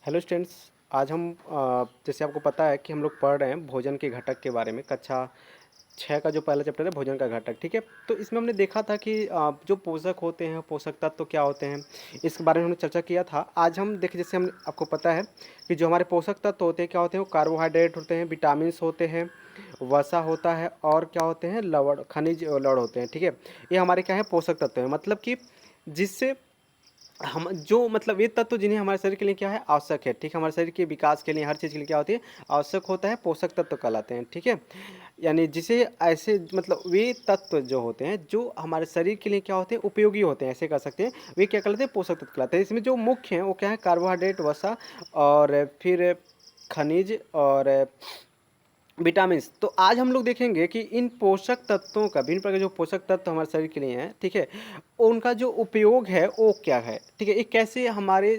Hello students. आज हम जैसे आपको पता है कि हम लोग पढ़ रहे हैं भोजन के घटक के बारे में। कक्षा 6 का जो पहला चैप्टर है भोजन का घटक, ठीक है। तो इसमें हमने देखा था कि जो पोषक होते हैं, पोषक तत्व क्या होते हैं, इसके बारे में हमने चर्चा किया था। आज हम देखें, जैसे हम आपको पता है कि जो हमारे पोषक तत्व होते हैं क्या होते हैं, वो कार्बोहाइड्रेट होते हैं, विटामिन्स होते हैं, वसा होता है और क्या होते हैं, लवण, खनिज लवण होते हैं, ठीक है। ये हमारे क्या है, पोषक तत्व है। मतलब कि जिससे हम जो मतलब ये तत्व जिन्हें हमारे शरीर के लिए क्या है, आवश्यक है, ठीक है। हमारे शरीर के विकास के लिए, हर चीज़ के लिए क्या होती है, आवश्यक होता है, पोषक तत्व कहलाते हैं, ठीक है। यानी जिसे ऐसे मतलब वे तत्व जो होते हैं जो हमारे शरीर के लिए क्या होते हैं, उपयोगी होते हैं, ऐसे कह सकते हैं, वे क्या कहलाते हैं, पोषक तत्व कहलाते हैं। इसमें जो मुख्य हैं वो क्या है, कार्बोहाइड्रेट, वसा और फिर खनिज और विटामिन्स। तो आज हम लोग देखेंगे कि इन पोषक तत्वों का, विभिन्न प्रकार के जो पोषक तत्व हमारे शरीर के लिए हैं, ठीक है, उनका जो उपयोग है वो क्या है, ठीक है। ये कैसे हमारे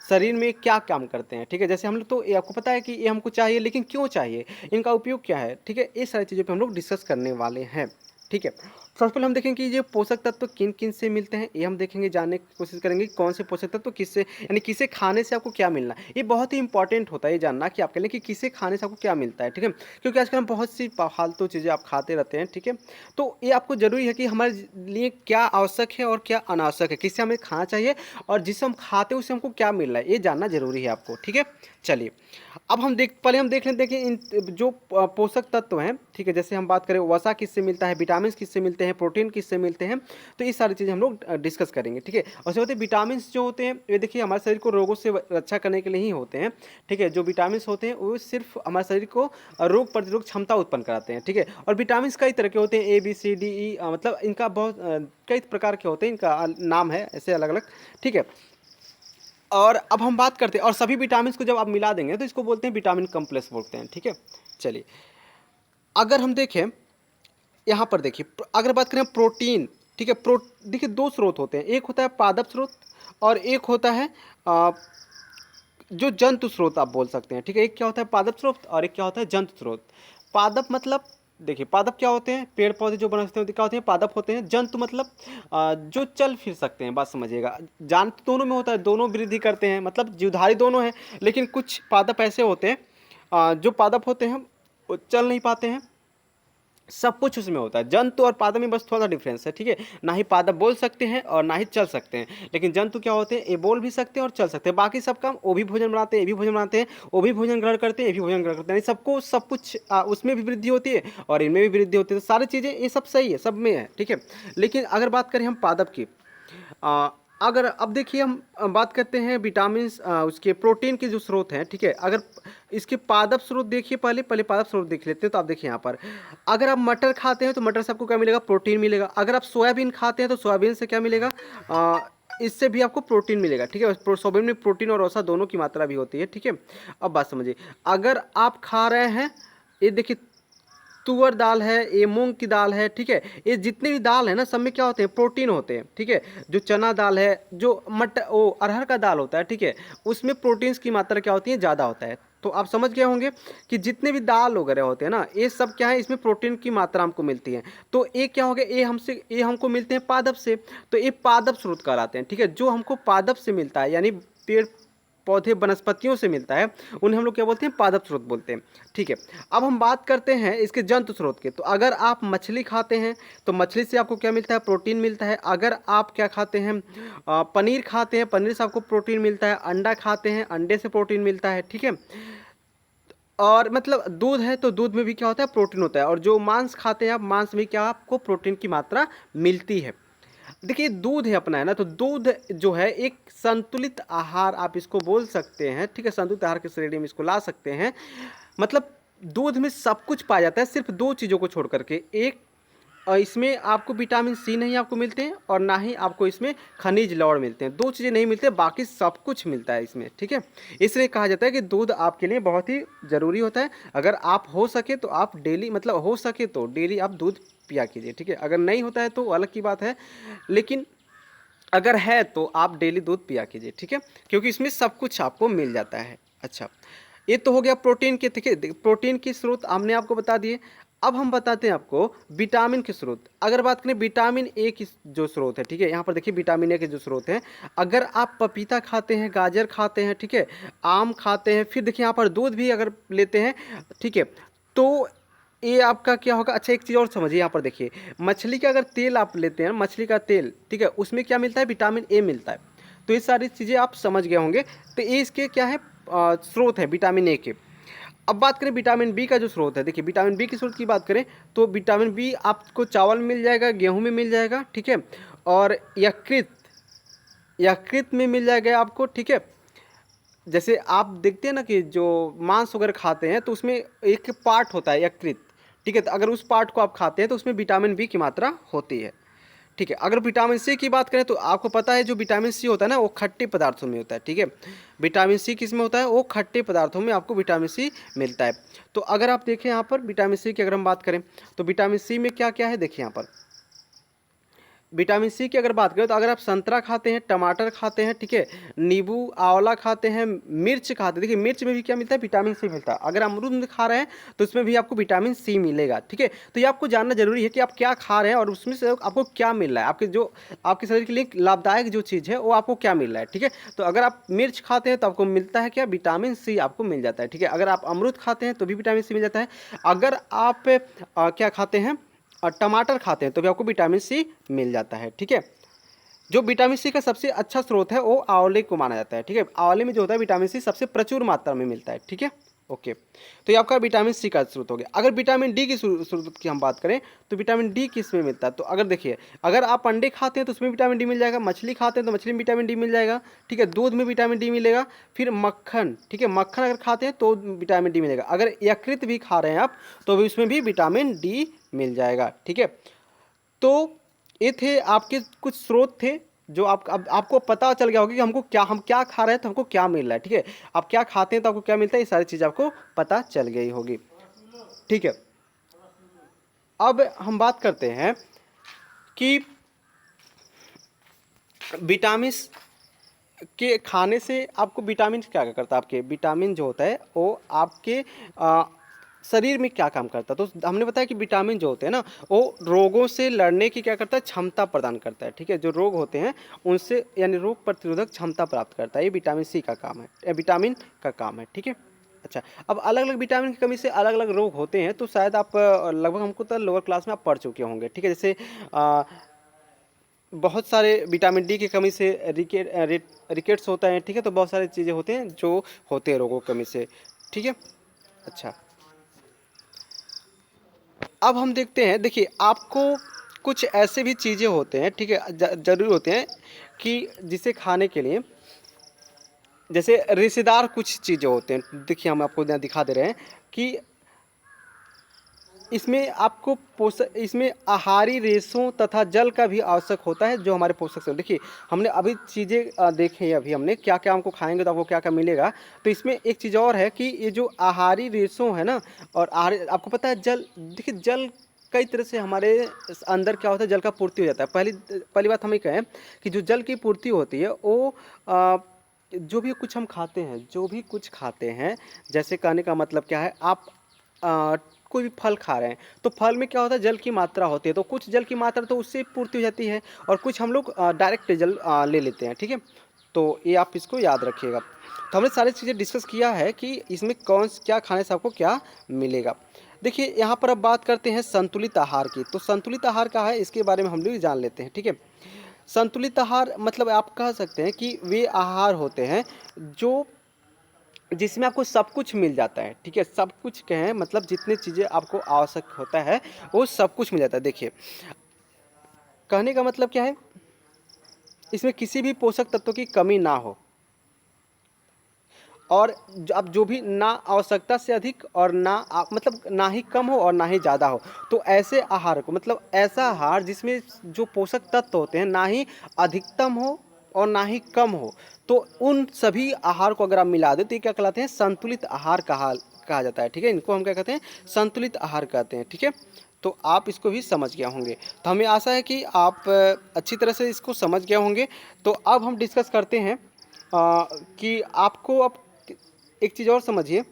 शरीर में क्या काम करते हैं, ठीक है। जैसे हम लोग, तो ये आपको पता है कि ये हमको चाहिए, लेकिन क्यों चाहिए, इनका उपयोग क्या है, ठीक है। ये सारी चीज़ों पे हम लोग डिस्कस करने वाले हैं, ठीक है। सबसे पहले हम देखेंगे कि ये पोषक तत्व किन किन से मिलते हैं, ये हम देखेंगे, जानने की कोशिश करेंगे कि कौन से पोषक तत्व किससे, यानी किसे खाने से आपको क्या मिलना है। ये बहुत ही इंपॉर्टेंट होता है ये जानना कि आपके लिए कि किसे खाने से आपको क्या मिलता है, ठीक है। क्योंकि आजकल हम बहुत सी फालतू चीज़ें आप खाते रहते हैं, ठीक है। तो ये आपको ज़रूरी है कि हमारे लिए क्या आवश्यक है और क्या अनावश्यक है, किससे हमें खाना चाहिए और जिससे हम खाते हैं उससे हमको क्या मिल रहा है, ये जानना ज़रूरी है आपको, ठीक है। चलिए, अब हम देख लेते हैं कि इन जो पोषक तत्व हैं, ठीक है। जैसे हम बात करें वसा किससे मिलता है, विटामिन किससे मिलते हैं, प्रोटीन किससे मिलते हैं, तो ये सारी चीज़ें हम लोग डिस्कस करेंगे, ठीक है। और उसके बाद विटामिन जो होते हैं, ये देखिए हमारे शरीर को रोगों से रक्षा करने के लिए ही होते हैं, ठीक है। जो विटामिन होते हैं वो सिर्फ हमारे शरीर को रोग प्रतिरोधक क्षमता उत्पन्न कराते हैं, ठीक है। और विटामिन कई तरह के होते हैं, ए बी सी डी ई, मतलब इनका बहुत कई प्रकार के होते हैं, इनका नाम है ऐसे अलग अलग, ठीक है। और अब हम बात करते हैं, और सभी विटामिन को जब आप मिला देंगे तो इसको बोलते हैं विटामिन कम्प्लेक्स बोलते हैं, ठीक है। चलिए, अगर हम देखें, यहाँ पर देखिए, अगर बात करें प्रोटीन, ठीक है। देखिए दो स्रोत होते हैं, एक होता है पादप स्रोत और एक होता है अ, जो जंतु स्रोत आप बोल सकते हैं, ठीक है। एक क्या होता है पादप स्रोत और एक क्या होता है जंतु स्रोत। पादप मतलब, देखिए पादप क्या होते हैं, पेड़ पौधे जो बनते हैं क्या होते हैं, पादप होते हैं। जंतु मतलब जो चल फिर सकते हैं, बात समझिएगा। जान तो दोनों में होता है, दोनों वृद्धि करते हैं, मतलब जीवधारी दोनों हैं। लेकिन कुछ पादप ऐसे होते हैं, जो पादप होते हैं वो चल नहीं पाते हैं, सब कुछ उसमें होता है। जंतु और पादप में बस थोड़ा सा डिफरेंस है, ठीक है। ना ही पादप बोल सकते हैं और ना ही चल सकते हैं, लेकिन जंतु क्या होते हैं, ये बोल भी सकते हैं और चल सकते हैं। बाकी सब काम, वो भी भोजन बनाते हैं, ये भी भोजन बनाते हैं, वो भी भोजन ग्रहण करते हैं, ये भी भोजन ग्रहण करते हैं, यानी सबको सब कुछ उसमें भी वृद्धि होती है और इनमें भी वृद्धि होती है। तो सारी चीज़ें ये सब सही है, सब में है, ठीक है। लेकिन अगर बात करें हम पादप की, अ, अगर अब देखिए हम बात करते हैं विटामिन, उसके प्रोटीन के जो स्रोत हैं, ठीक है। अगर इसके पादप स्रोत देखिए, पहले पहले पादप स्रोत देख लेते हैं। तो आप देखिए यहाँ पर, अगर आप मटर खाते हैं तो मटर से आपको क्या मिलेगा, प्रोटीन मिलेगा। अगर आप सोयाबीन खाते हैं तो सोयाबीन से क्या मिलेगा, इससे भी आपको प्रोटीन मिलेगा, ठीक है। सोयाबीन में प्रोटीन और वसा दोनों की मात्रा भी होती है, ठीक है। अब बात समझिए, अगर आप खा रहे हैं, ये देखिए तुअर दाल है, ये मूंग की दाल है, ठीक है। ये जितने भी दाल है ना, सब में क्या होते हैं, प्रोटीन होते हैं, ठीक है। जो चना दाल है, जो वो अरहर का दाल होता है, ठीक है, उसमें प्रोटीन्स की मात्रा क्या होती है, ज़्यादा होता है। तो आप समझ गए होंगे कि जितने भी दाल वगैरह होते हैं ना, ये सब क्या है, इसमें प्रोटीन की मात्रा हमको मिलती है। तो ये क्या हो गया, ये हमको मिलते हैं पादप से। तो ये पादप स्रोत कहलाते हैं, ठीक है। जो हमको पादप से मिलता है, यानी पेड़ पौधे वनस्पतियों से मिलता है, उन्हें हम लोग क्या बोलते हैं, पादप स्रोत बोलते हैं, ठीक है। अब हम बात करते हैं इसके जंतु स्रोत के। तो अगर आप मछली खाते हैं तो मछली से आपको क्या मिलता है, प्रोटीन मिलता है। अगर आप क्या खाते हैं, पनीर खाते हैं, पनीर से आपको प्रोटीन मिलता है। अंडा खाते हैं, अंडे से प्रोटीन मिलता है, ठीक है। और मतलब दूध है तो दूध में भी क्या होता है, प्रोटीन होता है। और जो मांस खाते हैं आप, मांस में क्या आपको प्रोटीन की मात्रा मिलती है। देखिए दूध है अपना, है ना, तो दूध जो है एक संतुलित आहार आप इसको बोल सकते हैं, ठीक है। संतुलित आहार की श्रेणी में इसको ला सकते हैं। मतलब दूध में सब कुछ पाया जाता है, सिर्फ दो चीज़ों को छोड़ करके। एक, इसमें आपको विटामिन सी नहीं आपको मिलते हैं और ना ही आपको इसमें खनिज लवण मिलते हैं। दो चीज़ें नहीं मिलते, बाकी सब कुछ मिलता है इसमें, ठीक है। इसलिए कहा जाता है कि दूध आपके लिए बहुत ही ज़रूरी होता है। अगर आप हो सके तो आप डेली, मतलब हो सके तो डेली आप दूध पिया कीजिए, ठीक है। अगर नहीं होता है तो अलग की बात है, लेकिन अगर है तो आप डेली दूध पिया कीजिए, ठीक है। क्योंकि इसमें सब कुछ आपको मिल जाता है। अच्छा, ये तो हो गया प्रोटीन के, ठीक है। प्रोटीन की स्रोत हमने आपको बता दिए। अब हम बताते हैं आपको विटामिन के स्रोत। अगर बात करें विटामिन ए की जो स्रोत है, ठीक है, यहाँ पर देखिए विटामिन ए के जो स्रोत हैं, अगर आप पपीता खाते हैं, गाजर खाते हैं, ठीक है, आम खाते हैं, फिर देखिए यहाँ पर दूध भी अगर लेते हैं, ठीक है, तो ये आपका क्या होगा। अच्छा, एक चीज़ और समझिए, यहाँ पर देखिए मछली का अगर तेल आप लेते हैं, मछली का तेल, ठीक है, उसमें क्या मिलता है, विटामिन ए मिलता है। तो ये सारी चीज़ें आप समझ गए होंगे। तो ये इसके क्या है, स्रोत है विटामिन ए के। अब बात करें विटामिन बी का जो स्रोत है, देखिए विटामिन बी के स्रोत की बात करें तो विटामिन बी आपको चावल में मिल जाएगा, गेहूं में मिल जाएगा, ठीक है, और यकृत यकृत में मिल जाएगा आपको, ठीक है। जैसे आप देखते हैं ना कि जो मांस वगैरह खाते हैं तो उसमें एक पार्ट होता है यकृत, ठीक है, तो अगर उस पार्ट को आप खाते हैं तो उसमें विटामिन बी की मात्रा होती है, ठीक है। अगर विटामिन सी की बात करें तो आपको पता है जो विटामिन सी होता है ना वो खट्टे पदार्थों में होता है, ठीक है। विटामिन सी किस में होता है, वो खट्टे पदार्थों में आपको विटामिन सी मिलता है। तो अगर आप देखें यहाँ पर विटामिन सी की अगर हम बात करें तो विटामिन सी में क्या क्या है, देखिए यहाँ पर विटामिन सी की अगर बात करें तो अगर आप संतरा खाते हैं, टमाटर खाते हैं, ठीक है, नींबू आंवला खाते हैं, मिर्च खाते हैं, देखिए मिर्च में भी क्या मिलता है, विटामिन सी मिलता है। अगर अमरूद खा रहे हैं तो उसमें भी आपको विटामिन सी मिलेगा, ठीक है। तो ये आपको जानना जरूरी है कि आप क्या खा रहे हैं और उसमें से आपको क्या मिल रहा है, आपके जो आपके शरीर के लिए लाभदायक जो चीज़ है वो आपको क्या मिल रहा है, ठीक है। तो अगर आप मिर्च खाते हैं तो आपको मिलता है क्या, विटामिन सी आपको मिल जाता है, ठीक है। अगर आप अमरूद खाते हैं तो भी विटामिन सी मिल जाता है। अगर आप क्या खाते हैं, और टमाटर खाते हैं तो भी आपको विटामिन सी मिल जाता है, ठीक है। जो विटामिन सी का सबसे अच्छा स्रोत है वो आंवले को माना जाता है, ठीक है। आंवले में जो होता है विटामिन सी सबसे प्रचुर मात्रा में मिलता है, ठीक है। ओके, तो ये आपका विटामिन सी का स्रोत हो गया। अगर विटामिन डी की स्रोत की हम बात करें तो विटामिन डी किस में मिलता है, तो अगर देखिए अगर आप अंडे खाते हैं तो उसमें विटामिन डी मिल जाएगा, मछली खाते हैं तो मछली में विटामिन डी मिल जाएगा, ठीक है, दूध में विटामिन डी मिलेगा, फिर मक्खन, ठीक है, मक्खन अगर खाते हैं तो विटामिन डी मिलेगा। अगर यकृत भी खा रहे हैं आप तो भी उसमें भी विटामिन डी मिल जाएगा, ठीक है। तो ये थे आपके कुछ स्रोत थे जो अब आपको पता चल गया होगा कि हम क्या खा रहे हैं तो हमको क्या मिल रहा है, ठीक है। आप क्या खाते हैं तो आपको क्या मिलता है, ये सारी चीज़ आपको पता चल गई होगी, ठीक है। अब हम बात करते हैं कि विटामिन के खाने से आपको विटामिन क्या क्या करता है, आपके विटामिन जो होता है वो आपके शरीर में क्या काम करता है। तो हमने बताया कि विटामिन जो होते हैं ना वो रोगों से लड़ने की क्या करता है, क्षमता प्रदान करता है, ठीक है। जो रोग होते हैं उनसे यानी रोग प्रतिरोधक क्षमता प्राप्त करता है, ये विटामिन सी का काम है, या विटामिन का काम है, ठीक है। अच्छा, अब अलग अलग विटामिन की कमी से अलग अलग रोग होते हैं, तो शायद आप लगभग हमको तो लोअर क्लास में आप पढ़ चुके होंगे, ठीक है। जैसे बहुत सारे विटामिन डी की कमी से रिकेट्स होता है, ठीक है। तो बहुत सारी चीज़ें होते हैं जो होते हैं रोगों की कमी से, ठीक है। अच्छा, अब हम देखते हैं, देखिए आपको कुछ ऐसे भी चीज़ें होते हैं, ठीक है, जरूरी होते हैं कि जिसे खाने के लिए जैसे रेशेदार कुछ चीज़ें होते हैं। देखिए हम आपको यहाँ दिखा दे रहे हैं कि इसमें आपको पोषक, इसमें आहारी रेशों तथा जल का भी आवश्यक होता है जो हमारे पोषक से। देखिए हमने अभी चीज़ें देखी, अभी हमने क्या क्या हमको खाएंगे तो आपको क्या क्या मिलेगा। तो इसमें एक चीज़ और है कि ये जो आहारी रेशों है ना, और आपको पता है जल, देखिए जल कई तरह से हमारे अंदर क्या होता है, जल का पूर्ति हो जाता है। पहली पहली बात हमें कहें कि जो जल की पूर्ति होती है वो जो भी कुछ हम खाते हैं, जो भी कुछ खाते हैं, जैसे कहने का मतलब क्या है, आप आ, कोई भी फल खा रहे हैं तो फल में क्या होता है, जल की मात्रा होती है, तो कुछ जल की मात्रा तो उससे पूर्ति हो जाती है और कुछ हम लोग डायरेक्ट जल ले लेते हैं, ठीक है। तो ये आप इसको याद रखिएगा। तो हमने सारी चीज़ें डिस्कस किया है कि इसमें क्या खाने से आपको क्या मिलेगा। देखिए यहाँ पर अब बात करते हैं संतुलित आहार की। तो संतुलित आहार क्या है इसके बारे में हम लोग जान लेते हैं, ठीक है। संतुलित आहार मतलब आप कह सकते हैं कि वे आहार होते हैं जो जिसमें आपको सब कुछ मिल जाता है, ठीक है। सब कुछ कहें मतलब जितनी चीज़ें आपको आवश्यक होता है वो सब कुछ मिल जाता है। देखिए कहने का मतलब क्या है, इसमें किसी भी पोषक तत्व की कमी ना हो, और अब जो भी ना आवश्यकता से अधिक और मतलब ना ही कम हो और ना ही ज़्यादा हो। तो ऐसे आहार को मतलब ऐसा आहार जिसमें जो पोषक तत्व होते हैं ना ही अधिकतम हो और ना ही कम हो, तो उन सभी आहार को अगर आप मिला दें तो ये क्या कहलाते हैं, संतुलित आहार कहा जाता है, ठीक है। इनको हम क्या कहते हैं, संतुलित आहार कहते हैं, ठीक है। तो आप इसको भी समझ गया होंगे। तो हमें आशा है कि आप अच्छी तरह से इसको समझ गए होंगे। तो अब हम डिस्कस करते हैं कि आपको अब एक चीज़ और समझिए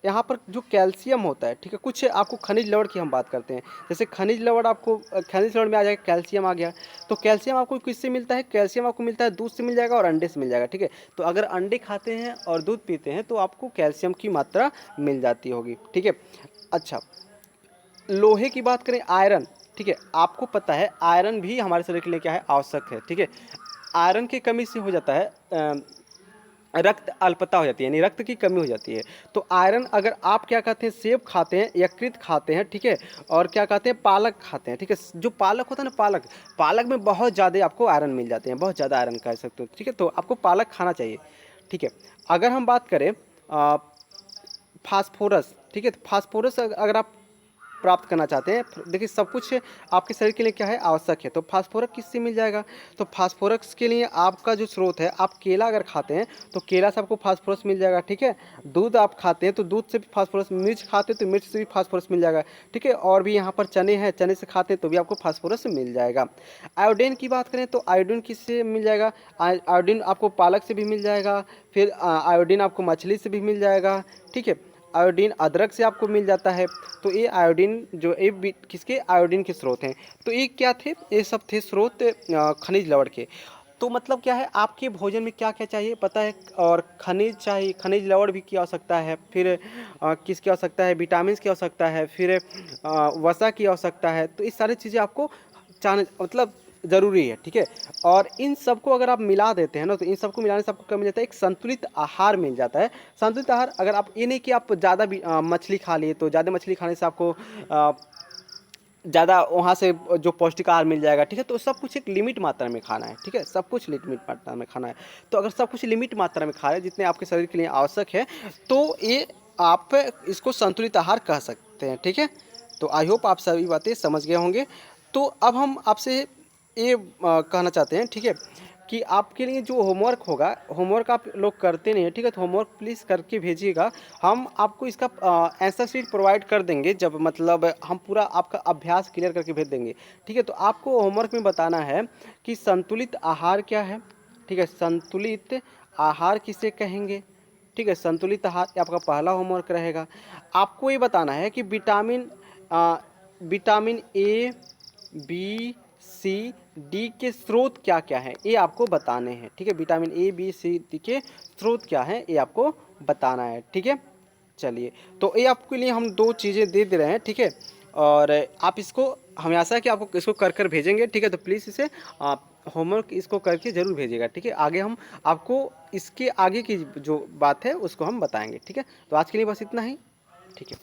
यहाँ पर जो कैल्शियम होता है, ठीक है, कुछ आपको खनिज लवण की हम बात करते हैं। जैसे खनिज लवण आपको खनिज लवण में आ जाएगा कैल्शियम आ गया। तो कैल्शियम आपको किससे मिलता है? कैल्शियम आपको मिलता है दूध से मिल जाएगा और अंडे से मिल जाएगा, ठीक है। तो अगर अंडे खाते हैं और दूध पीते हैं तो आपको कैल्शियम की मात्रा मिल जाती होगी, ठीक है। अच्छा, लोहे की बात करें, आयरन, ठीक है, आपको पता है आयरन भी हमारे शरीर के लिए क्या है? आवश्यक है, ठीक है। आयरन की कमी से हो जाता है रक्त अल्पता हो जाती है, यानी रक्त की कमी हो जाती है। तो आयरन अगर आप क्या कहते हैं? सेब खाते हैं, यकृत खाते हैं, ठीक है, और क्या कहते हैं? पालक खाते हैं, ठीक है। जो पालक होता है ना, पालक, पालक में बहुत ज़्यादा आपको आयरन मिल जाते हैं, बहुत ज़्यादा आयरन कह सकते हो, ठीक है। तो आपको पालक खाना चाहिए, ठीक है। अगर हम बात करें फास्फोरस, ठीक है, तो फास्फोरस अगर आप प्राप्त करना चाहते हैं, देखिए सब कुछ आपके शरीर के लिए क्या है? आवश्यक है। तो फास्फोरस किससे मिल जाएगा? तो फास्फोरस के लिए आपका जो स्रोत है, आप केला अगर खाते हैं तो केला से आपको फास्फोरस मिल जाएगा, ठीक है। दूध आप खाते हैं तो दूध से भी फास्फोरस, मिर्च खाते हैं तो मिर्च से भी फास्फोरस मिल जाएगा, ठीक है। और भी यहाँ पर चने हैं, चने से खाते हैं तो भी आपको फास्फोरस मिल जाएगा। आयोडीन की बात करें तो आयोडीन किससे मिल जाएगा? आयोडीन आपको पालक से भी मिल जाएगा, फिर आयोडीन आपको मछली से भी मिल जाएगा, ठीक है। आयोडीन अदरक से आपको मिल जाता है। तो ये आयोडीन जो किसके? आयोडीन के स्रोत हैं। तो ये क्या थे? ये सब थे स्रोत खनिज लवण के। तो मतलब क्या है, आपके भोजन में क्या क्या चाहिए पता है? और खनिज चाहिए, खनिज लवण भी की आवश्यकता है, फिर किसकी आवश्यकता है? विटामिन की आवश्यकता है, फिर वसा की आवश्यकता है। तो ये सारी चीज़ें आपको मतलब ज़रूरी है, ठीक है। और इन सबको अगर आप मिला देते हैं ना, तो इन सबको मिलाने से आपको क्या मिल जाता है? एक संतुलित आहार मिल जाता है। संतुलित आहार, अगर आप ये नहीं कि आप ज़्यादा भी मछली खा लिए, तो ज़्यादा मछली खाने से आपको ज़्यादा वहाँ से जो पौष्टिक आहार मिल जाएगा, ठीक है। तो सब कुछ एक लिमिट मात्रा में खाना है, ठीक है, सब कुछ लिमिट मात्रा में खाना है। तो अगर सब कुछ लिमिट मात्रा में खा रहे हैं, जितने आपके शरीर के लिए आवश्यक है, तो ये आप इसको संतुलित आहार कह सकते हैं, ठीक है। तो आई होप आप सभी बातें समझ गए होंगे। तो अब हम आपसे ये कहना चाहते हैं, ठीक है, कि आपके लिए जो होमवर्क होगा, होमवर्क आप लोग करते नहीं है, ठीक है, तो होमवर्क प्लीज़ करके भेजिएगा। हम आपको इसका आंसर शीट प्रोवाइड कर देंगे, जब मतलब हम पूरा आपका अभ्यास क्लियर करके भेज देंगे, ठीक है। तो आपको होमवर्क में बताना है कि संतुलित आहार क्या है, ठीक है, संतुलित आहार किसे कहेंगे, ठीक है। संतुलित आहार ये आपका पहला होमवर्क रहेगा। आपको ये बताना है कि vitamin A, B, C, D के स्रोत क्या क्या हैं, ये आपको बताने हैं, ठीक है। Vitamin A, B, C, D के स्रोत क्या हैं, ये आपको बताना है, ठीक है। चलिए, तो ये आपके लिए हम दो चीज़ें दे दे रहे हैं, ठीक है। और आप इसको, हमें आशा है कि आपको इसको कर कर भेजेंगे, ठीक है। तो प्लीज़ इसे आप होमवर्क इसको करके ज़रूर भेजिएगा, ठीक है। आगे हम आपको इसके आगे की जो बात है उसको हम बताएंगे, ठीक है। तो आज के लिए बस इतना ही, ठीक है।